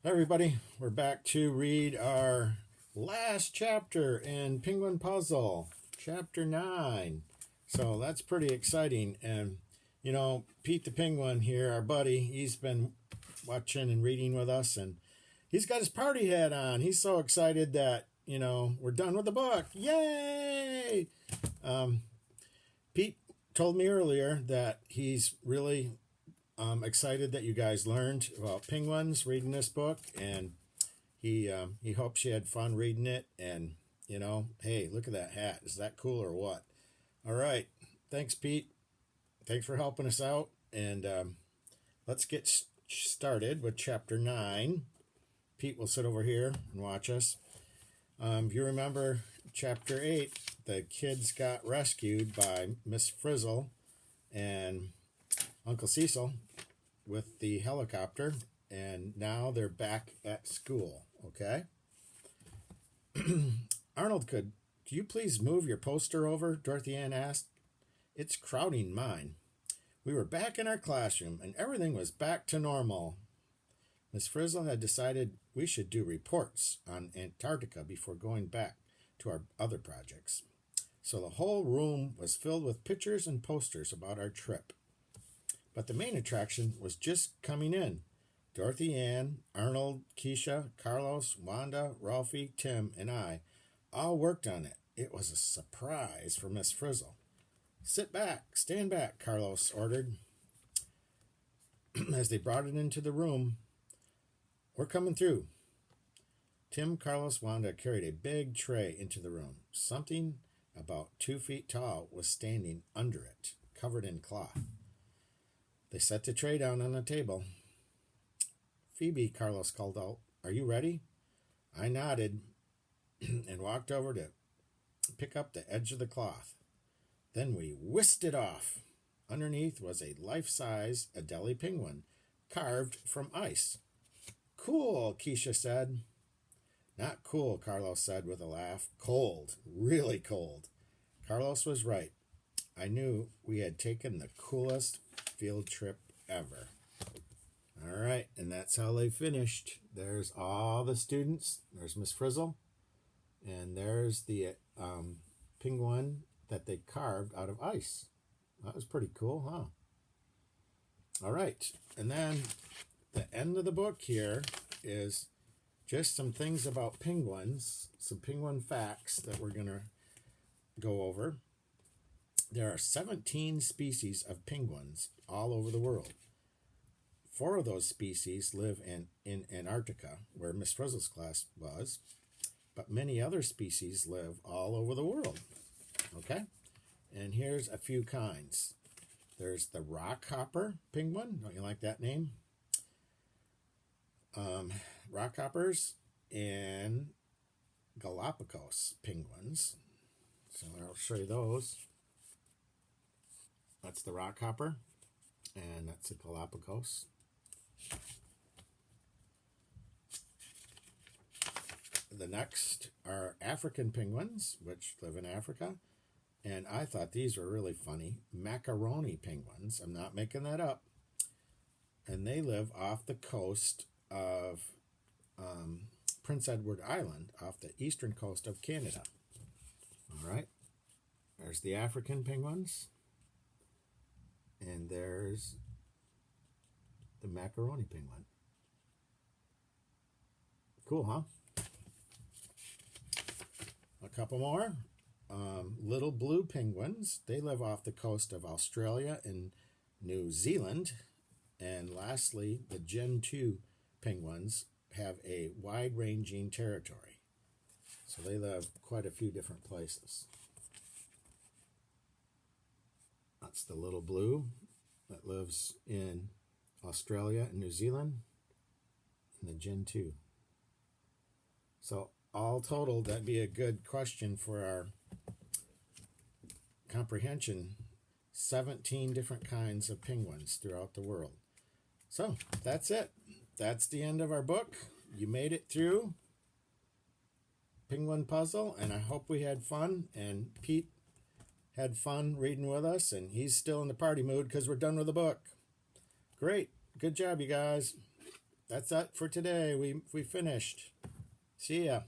Hi everybody, we're back to read our last chapter in Penguin Puzzle, chapter 9. So that's pretty exciting. And, Pete the Penguin here, our buddy, he's been watching and reading with us, and he's got his party hat on. He's so excited that, we're done with the book. Yay! Pete told me earlier that he's really excited that you guys learned about penguins reading this book, and he hopes you had fun reading it. And hey, look at that hat. Is that cool or what? All right, thanks, Pete. Thanks for helping us out. And let's get started with chapter 9. Pete will sit over here and watch us. If you remember chapter 8, the kids got rescued by Miss Frizzle and Uncle Cecil with the helicopter, and now they're back at school. Okay. Arnold, could you please move your poster over? Dorothy Ann asked. It's crowding mine. We were back in our classroom and everything was back to normal. Miss Frizzle had decided we should do reports on Antarctica before going back to our other projects. So the whole room was filled with pictures and posters about our trip. But the main attraction was just coming in. Dorothy Ann, Arnold, Keisha, Carlos, Wanda, Ralphie, Tim, and I all worked on it. It was a surprise for Miss Frizzle. Stand back, Carlos ordered. As they brought it into the room, we're coming through. Tim, Carlos, Wanda carried a big tray into the room. Something about 2 feet tall was standing under it, covered in cloth. They set the tray down on the table. Phoebe, Carlos called out, "Are you ready?" I nodded and walked over to pick up the edge of the cloth. Then we whisked it off. Underneath was a life-size Adelie penguin, carved from ice. Cool, Keisha said. Not cool, Carlos said with a laugh. Cold, really cold. Carlos was right. I knew we had taken the coolest field trip ever. All right, and that's how they finished. There's all the students. There's Miss Frizzle, and there's the penguin that they carved out of ice. That was pretty cool, huh? All right, and then the end of the book here is just some things about penguins, some penguin facts that we're going to go over. There are 17 species of penguins all over the world. 4 of those species live in Antarctica, where Miss Frizzle's class was, but many other species live all over the world. Okay? And here's a few kinds. There's the rockhopper penguin. Don't you like that name? Rockhoppers and Galapagos penguins. So I'll show you those. That's the rockhopper, and that's the Galapagos. The next are African penguins, which live in Africa. And I thought these were really funny. Macaroni penguins. I'm not making that up. And they live off the coast of Prince Edward Island, off the eastern coast of Canada. All right. There's the African penguins. And there's the macaroni penguin. Cool, huh? A couple more. Little blue penguins. They live off the coast of Australia and New Zealand. And lastly, the Gen 2 penguins have a wide-ranging territory. So they live quite a few different places. That's the little blue that lives in Australia and New Zealand, and the Gen 2. So all totaled, that'd be a good question for our comprehension. 17 different kinds of penguins throughout the world. So that's it. That's the end of our book. You made it through Penguin Puzzle, and I hope we had fun. And Pete had fun reading with us, and he's still in the party mood because we're done with the book. Great. Good job, you guys. That's it for today. We finished. See ya.